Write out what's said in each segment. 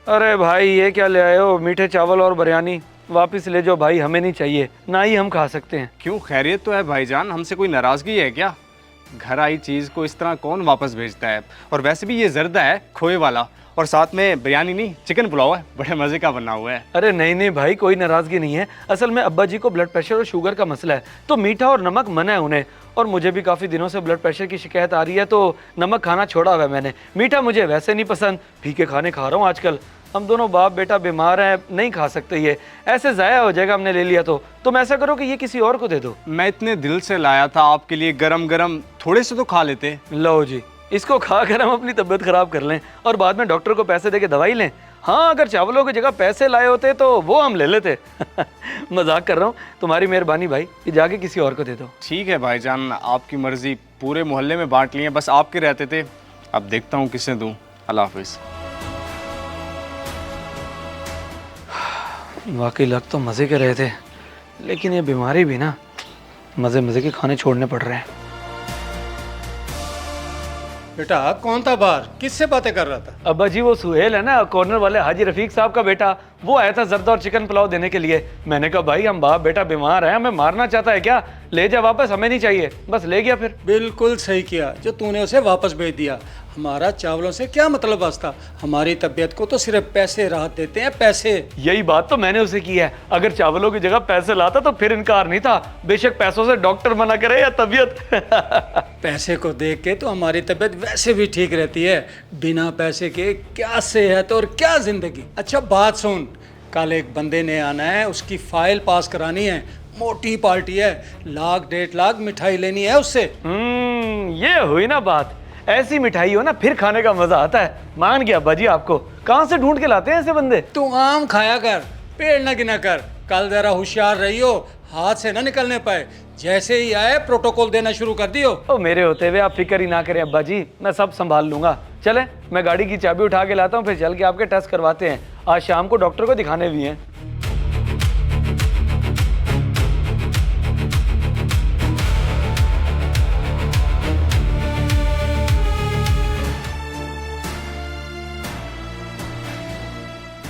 अरे भाई ये क्या ले आए हो, मीठे चावल और बिरयानी? वापस ले जाओ भाई, हमें नहीं चाहिए, ना ही हम खा सकते हैं। क्यों, खैरियत तो है भाईजान? हमसे कोई नाराज़गी है क्या? घर आई चीज़ को इस तरह कौन वापस भेजता है? और वैसे भी ये जर्दा है खोए वाला, और साथ में बिरयानी नहीं चिकन पुलाव है, बड़े मज़े का बना हुआ है। अरे नहीं नहीं भाई, कोई नाराज़गी नहीं है। असल में अब्बा जी को ब्लड प्रेशर और शुगर का मसला है, तो मीठा और नमक मना है उन्हें। और मुझे भी काफ़ी दिनों से ब्लड प्रेशर की शिकायत आ रही है, तो नमक खाना छोड़ा हुआ है मैंने। मीठा मुझे वैसे नहीं पसंद, फीके खाने खा रहा हूँ आजकल। हम दोनों बाप बेटा बीमार हैं, नहीं खा सकते, ये ऐसे ज़ाया हो जाएगा हमने ले लिया तो। तुम ऐसा करो कि ये किसी और को दे दो। मैं इतने दिल से लाया था आपके लिए, गरम गरम थोड़े से तो खा लेते। लो जी, इसको खाकर हम अपनी तबीयत खराब कर लें और बाद में डॉक्टर को पैसे दे के दवाई लें। हाँ, अगर चावलों की जगह पैसे लाए होते तो वो हम ले लेते। मजाक कर रहा हूँ, तुम्हारी मेहरबानी भाई, ये जाके किसी और को दे दो। ठीक है भाईजान, आपकी मर्जी। पूरे मोहल्ले में बांट लिए, बस आपके रहते थे, अब देखता हूँ किसे दूँ। अल्लाह हाफिज़। वाकई लग तो मज़े के रहे थे, लेकिन ये बीमारी भी ना, मज़े मज़े के खाने छोड़ने पड़ रहे हैं। बेटा कौन था बाहर, किससे बातें कर रहा था? अब्बा जी वो सुहेल है ना, कॉर्नर वाले हाजी रफीक साहब का बेटा, वो आया था जर्दा और चिकन पुलाव देने के लिए। मैंने कहा भाई हम बाप बेटा बीमार हैं, हमें मारना चाहता है क्या? ले जा वापस, हमें नहीं चाहिए। बस ले गया फिर। बिल्कुल सही किया जो तूने उसे वापस भेज दिया। हमारा चावलों से क्या मतलब वास्ता, हमारी तबीयत को तो सिर्फ पैसे राहत देते हैं, पैसे। यही बात तो मैंने उसे की है, अगर चावलों की जगह पैसे लाता तो फिर इनकार नहीं था। बेशक पैसों से डॉक्टर मना करे या तबीयत। पैसे को देख के तो हमारी तबीयत वैसे भी ठीक रहती है, बिना पैसे के क्या सेहत और क्या जिंदगी। अच्छा बात सुन, कल एक बंदे ने आना है, उसकी फाइल पास करानी है, मोटी पार्टी है, 1.5 लाख मिठाई लेनी है उससे। ये हुई ना बात। ऐसी मिठाई हो ना फिर खाने का मजा आता है। मान गया अब्बा जी आपको। कहाँ से ढूंढ के लाते हैं ऐसे बंदे? तू आम खाया कर, पेड़ न गिना कर। कल जरा होशियार रही हो, हाथ से न निकलने पाए। जैसे ही आए प्रोटोकॉल देना शुरू कर दियो। ओ मेरे होते हुए आप फिक्र ही ना करें अब्बा जी, मैं सब संभाल लूंगा। चले, मैं गाड़ी की चाबी उठा के लाता हूँ, फिर चल के आपके टेस्ट करवाते हैं। आज शाम को डॉक्टर को दिखाने भी हैं।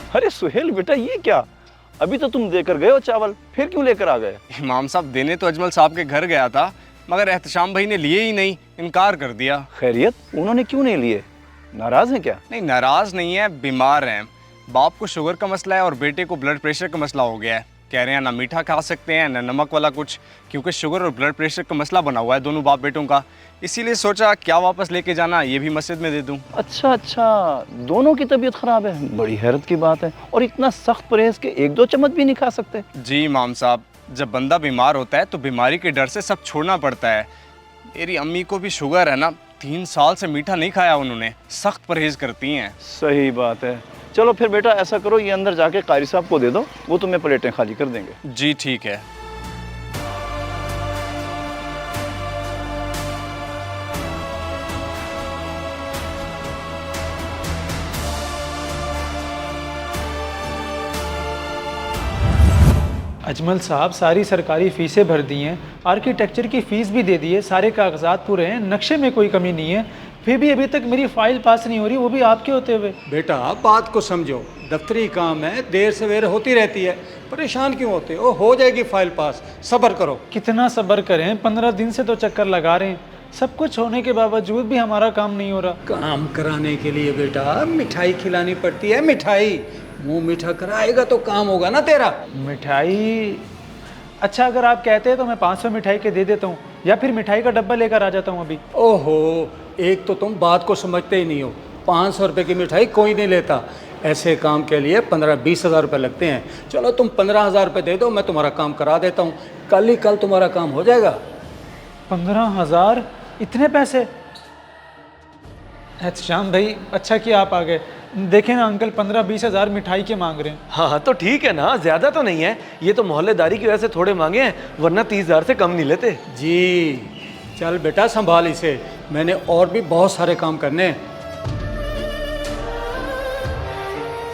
अरे सुहेल बेटा, ये क्या? अभी तो तुम देकर गए हो चावल, फिर क्यों लेकर आ गए? इमाम साहब देने तो अजमल साहब के घर गया था, मगर एहतशाम भाई ने लिए ही नहीं, इनकार कर दिया। खैरियत, उन्होंने क्यों नहीं लिए? नाराज हैं क्या? नहीं, नाराज नहीं है, बीमार हैं। बाप को शुगर का मसला है और बेटे को ब्लड प्रेशर का मसला हो गया है। कह रहे हैं ना मीठा खा सकते हैं ना नमक वाला कुछ, क्योंकि शुगर और ब्लड प्रेशर का मसला बना हुआ है दोनों बाप बेटों का। इसीलिए सोचा क्या वापस लेके जाना, ये भी मस्जिद में दे दूं। अच्छा अच्छा, दोनों की तबीयत खराब है, बड़ी हैरत की बात है। और इतना सख्त परहेज के 1-2 चम्मच भी नहीं खा सकते? जी इमाम साहब, जब बंदा बीमार होता है तो बीमारी के डर से सब छोड़ना पड़ता है। मेरी अम्मी को भी शुगर है ना, 3 साल से मीठा नहीं खाया उन्होंने, सख्त परहेज करती हैं। सही बात है। चलो फिर बेटा ऐसा करो, ये अंदर जाके कारी साहब को दे दो, वो तुम्हें प्लेटें खाली कर देंगे। जी ठीक है। अजमल साहब सारी सरकारी फ़ीसें भर दी हैं, आर्किटेक्चर की फ़ीस भी दे दी है, सारे कागजात पूरे हैं, नक्शे में कोई कमी नहीं है, फिर भी अभी तक मेरी फ़ाइल पास नहीं हो रही, वो भी आपके होते हुए। बेटा बात को समझो, दफ्तरी काम है, देर सवेर होती रहती है, परेशान क्यों होते हो? हो जाएगी फाइल पास, सब्र करो। कितना सब्र करें, 15 दिन से तो चक्कर लगा रहे हैं, सब कुछ होने के बावजूद भी हमारा काम नहीं हो रहा। काम कराने के लिए बेटा मिठाई खिलानी पड़ती है, मिठाई। मुंह मीठा कराएगा तो काम होगा ना तेरा। मिठाई? अच्छा अगर आप कहते हैं तो मैं 500 मिठाई के दे देता हूँ, या फिर मिठाई का डब्बा लेकर आ जाता हूँ अभी। ओहो, एक तो तुम बात को समझते ही नहीं हो। 500 रुपये की मिठाई कोई नहीं लेता, ऐसे काम के लिए 15-20 हज़ार रुपये लगते हैं। चलो तुम 15,000 रुपये दे दो, मैं तुम्हारा काम करा देता हूँ, कल ही कल तुम्हारा काम हो जाएगा। 15,000? इतने पैसे? एहतशाम भाई अच्छा किया आप आ गए। देखें ना अंकल, 15-20 हज़ार मिठाई के मांग रहे हैं। हाँ तो ठीक है ना, ज्यादा तो नहीं है, ये तो मोहल्लेदारी की वजह से थोड़े मांगे हैं, वरना 30,000 से कम नहीं लेते। जी चल बेटा संभाल इसे, मैंने और भी बहुत सारे काम करने हैं।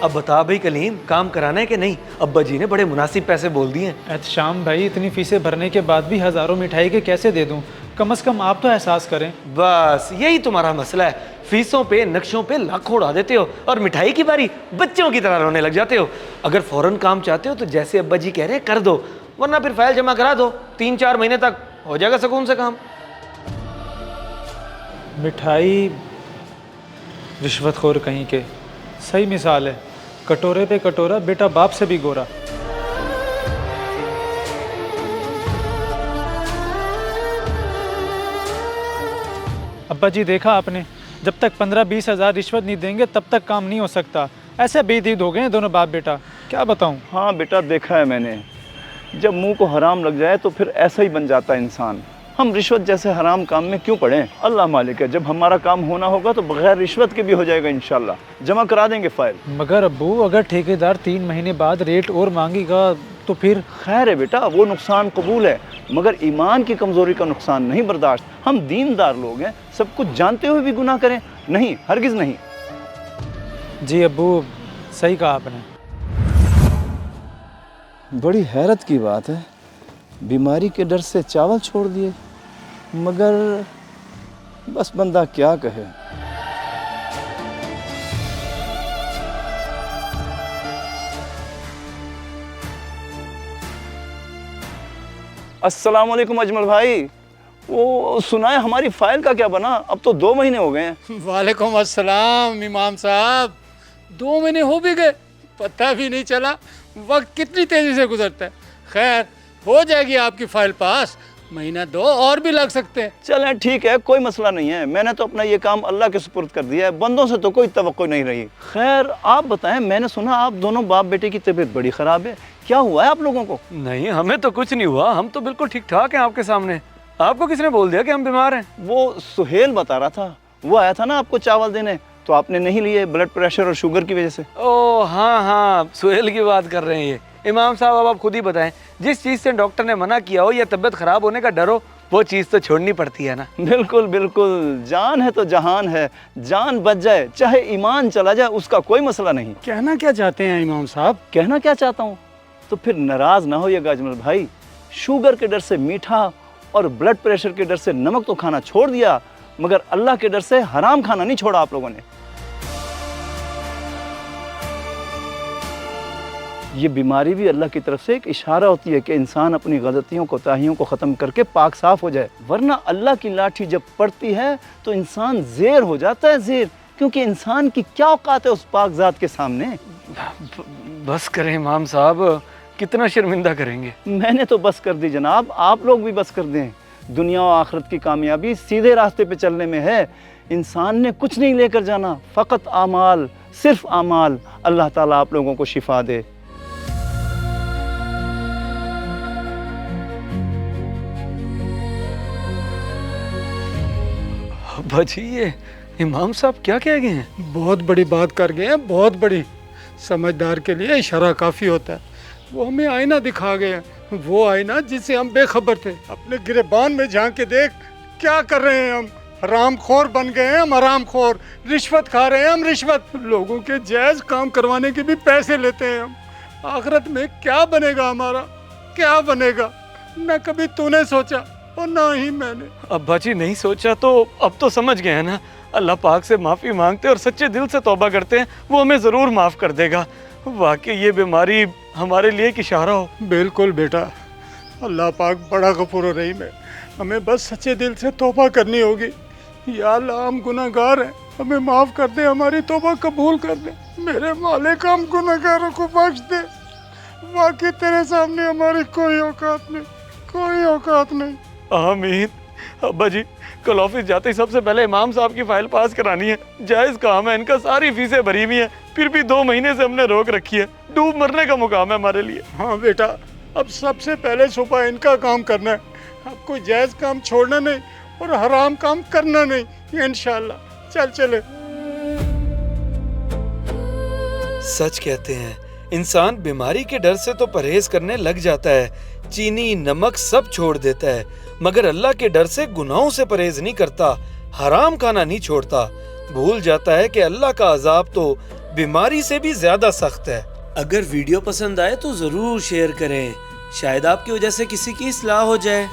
अब बता भाई कलीम, काम कराना है कि नहीं? अब्बा जी ने बड़े मुनासिब पैसे बोल दिए हैं। एहतशाम भाई इतनी फीसें भरने के बाद भी हज़ारों मिठाई के कैसे दे दूं? कम से कम आप तो एहसास करें। बस यही तुम्हारा मसला है, फीसों पे नक्शों पे लाखों उड़ा देते हो और मिठाई की बारी बच्चों की तरह रोने लग जाते हो। अगर फौरन काम चाहते हो तो जैसे अब्बा जी कह रहे हैं कर दो, वरना फिर फाइल जमा करा दो, 3-4 महीने तक हो जाएगा सुकून से काम। मिठाई रिश्वतखोर कहीं के, सही मिसाल है, कटोरे पे कटोरा, बेटा बाप से भी गोरा। अब्बा जी देखा आपने, जब तक 15-20 हज़ार रिश्वत नहीं देंगे तब तक काम नहीं हो सकता। ऐसे बेदीद हो गए हैं दोनों बाप बेटा, क्या बताऊं। हाँ बेटा, देखा है मैंने, जब मुंह को हराम लग जाए तो फिर ऐसा ही बन जाता है इंसान। हम रिश्वत जैसे हराम काम में क्यों पड़े? अल्लाह मालिक है, जब हमारा काम होना होगा तो बगैर रिश्वत के भी हो जाएगा इंशाल्लाह, जमा करा देंगे फाइल। मगर अब्बू, अगर ठेकेदार 3 महीने बाद रेट और मांगेगा तो फिर? खैर है बेटा, वो नुकसान कबूल है, मगर ईमान की कमज़ोरी का नुकसान नहीं बर्दाश्त। हम दीनदार लोग हैं, सब कुछ जानते हुए भी गुनाह करें? नहीं, हरगिज़ नहीं। जी अब्बू, सही कहा आपने। बड़ी हैरत की बात है, बीमारी के डर से चावल छोड़ दिए, मगर बस बंदा क्या कहे। अस्सलाम वालेकुम अजमल भाई, वो सुनाए हमारी फाइल का क्या बना? अब तो 2 महीने हो गए हैं। वालेकुम अस्सलाम इमाम साहब, 2 महीने हो भी गए, पता भी नहीं चला। वक्त कितनी तेज़ी से गुजरता है। खैर, हो जाएगी आपकी फाइल पास, महीना 2 और भी लग सकते हैं। चलें ठीक है, कोई मसला नहीं है, मैंने तो अपना ये काम अल्लाह के सुपुर्द कर दिया है, बंदों से तो कोई तवक्को नहीं रही। खैर आप बताएं, मैंने सुना आप दोनों बाप बेटे की तबीयत बड़ी ख़राब है, क्या हुआ है आप लोगों को? नहीं, हमें तो कुछ नहीं हुआ, हम तो बिल्कुल ठीक ठाक हैं आपके सामने। आपको किसने बोल दिया कि हम बीमार हैं? वो सुहेल बता रहा था, वो आया था ना आपको चावल देने, तो आपने नहीं लिए ब्लड प्रेशर और शुगर की वजह से। ओह हाँ हाँ, सुहेल की बात कर रहे हैं ये। इमाम साहब अब आप खुद ही बताएं, जिस चीज़ से डॉक्टर ने मना किया हो या तबीयत ख़राब होने का डर हो, वो चीज़ तो छोड़नी पड़ती है ना। बिल्कुल बिल्कुल, जान है तो जहान है, जान बच जाए चाहे ईमान चला जाए उसका कोई मसला नहीं। कहना क्या चाहते हैं इमाम साहब? कहना क्या चाहता हूँ, तो फिर नाराज़ ना होइएगा अजमल भाई, शुगर के डर से मीठा और ब्लड प्रेशर के डर से नमक तो खाना छोड़ दिया, मगर अल्लाह के डर से हराम खाना नहीं छोड़ा आप लोगों ने। ये बीमारी भी अल्लाह की तरफ से एक इशारा होती है कि इंसान अपनी गलतियों कोताहियों को ख़त्म करके पाक साफ हो जाए, वरना अल्लाह की लाठी जब पड़ती है तो इंसान ज़ेर हो जाता है, ज़ेर, क्योंकि इंसान की क्या औकात है उस पाक ज़ात के सामने। बस करें इमाम साहब, कितना शर्मिंदा करेंगे। मैंने तो बस कर दी जनाब, आप लोग भी बस कर दें। दुनिया और आखिरत की कामयाबी सीधे रास्ते पे चलने में है। इंसान ने कुछ नहीं लेकर जाना, फ़कत आमाल, सिर्फ आमाल। अल्लाह ताला आप लोगों को शिफा दे। अब्बा जी, ये इमाम साहब क्या कह गए हैं? बहुत बड़ी बात कर गए हैं, बहुत बड़ी। समझदार के लिए इशारा काफ़ी होता है। वो हमें आईना दिखा गए हैं, वो आईना जिससे हम बेखबर थे। अपने गिरेबान में झांक के देख, क्या कर रहे हैं हम? हरामखोर बन गए हैं हम, हरामखोर। रिश्वत खा रहे हैं हम, रिश्वत। लोगों के जायज़ काम करवाने के भी पैसे लेते हैं हम। आखिरत में क्या बनेगा हमारा, क्या बनेगा? न कभी तूने सोचा और ना ही मैंने। अब्बा जी नहीं सोचा तो अब तो समझ गए हैं ना। अल्लाह पाक से माफ़ी मांगते और सच्चे दिल से तौबा करते हैं, वो हमें ज़रूर माफ़ कर देगा। वाकई ये बीमारी हमारे लिए एक इशारा हो। बिल्कुल बेटा, अल्लाह पाक बड़ा गफूर रहीम है। हमें बस सच्चे दिल से तौबा करनी होगी। या अल्लाह, हम गुनाहगार हैं, हमें माफ़ कर दे, हमारी तौबा कबूल कर दे। मेरे मालिक, हम गुनाहगारों को बख्श दे। वाकई तेरे सामने हमारी कोई औकात नहीं, कोई औकात नहीं। आमीन। अब्बा जी, कल ऑफिस जाते ही सबसे पहले इमाम साहब की फाइल पास करानी है। जायज़ काम है, इनका सारी फीसें भरी हुई है, फिर भी 2 महीने से हमने रोक रखी है। डूब मरने का मुकाम है हमारे लिए। हाँ बेटा, अब सबसे पहले सुबह इनका काम करना है। अब कोई जायज़ काम छोड़ना नहीं और हराम काम करना नहीं, इंशाल्लाह। चल चले। सच कहते हैं, इंसान बीमारी के डर से तो परहेज करने लग जाता है, चीनी नमक सब छोड़ देता है, मगर अल्लाह के डर से गुनाहों से परहेज नहीं करता, हराम खाना नहीं छोड़ता। भूल जाता है कि अल्लाह का अजाब तो बीमारी से भी ज्यादा सख्त है। अगर वीडियो पसंद आए तो जरूर शेयर करें, शायद आपकी वजह से किसी की इस्लाह हो जाए।